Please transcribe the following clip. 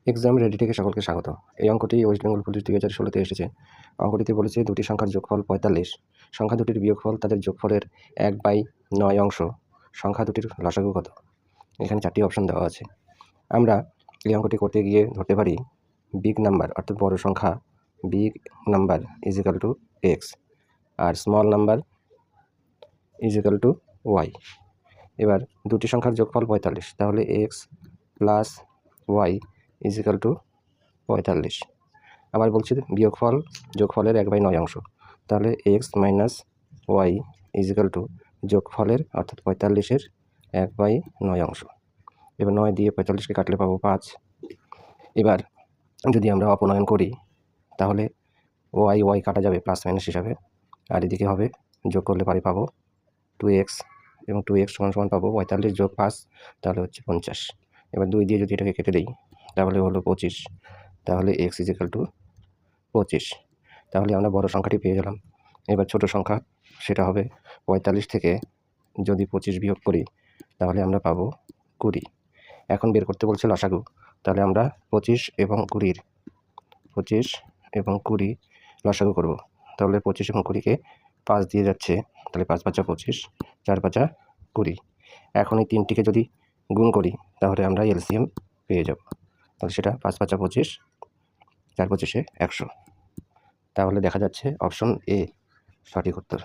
Exam ready থেকে সকলকে স্বাগত। এই অঙ্কটি ওয়েস্ট বেঙ্গল পুলিশ 2016-তে এসেছে। অঙ্কটিতে বলেছে দুটি সংখ্যার যোগফল 45, সংখ্যা দুটির বিয়োগফল তাদের যোগফলের 1/9 অংশ, সংখ্যা দুটির লসাগু কত? এখানে 4টি অপশন দেওয়া আছে। আমরা এই অঙ্কটি করতে গিয়ে ধরতে পারি বিগ নাম্বার অর্থাৎ বড় সংখ্যা big number is equal to X আর small number is equal to Y. এবার দুটি সংখ্যার যোগফল 45, তাহলে X plus Y is equal to 45। আবার বলছি বিয়োগফল যোগফলের 1/9 অংশ, তাহলে X minus Y is equal to যোগফলের অর্থাৎ 45-এর 1/9 অংশ। এবার 9 দিয়ে 45কে কাটলে পাবো 5। এবার যদি আমরা অপনয়ন করি তাহলে ওয়াই কাটা যাবে প্লাস মাইনাস হিসাবে, আর এদিকে হবে যোগ করলে পাবো 2x, এবং 2x সমান পাবো 45 যোগ 5, তাহলে হচ্ছে 50। এবার 2 দিয়ে যদি এটাকে কেটে দিই তাহলে হলো 25, তাহলে x ইজ ইকাল টু 25। তাহলে আমরা বড় সংখ্যাটি পেয়ে গেলাম। এবার ছোট সংখ্যা সেটা হবে 45 থেকে যদি 25 বিয়োগ করি তাহলে আমরা পাবো 20। এখন বের করতে বলছে লসাগু, তাহলে আমরা 25 এবং 20 লসাগু করব। তাহলে 25 এবং 20-কে 5 দিয়ে যাচ্ছে, তাহলে 5 5 25, 4 5 20। এখন এই তিনটিকে যদি গুণ করি তাহলে আমরা এলসিএম পেয়ে যাব। তাহলে সেটা 5 5 25, 4 25 100। তাহলে দেখা যাচ্ছে অপশন এ সঠিক উত্তর।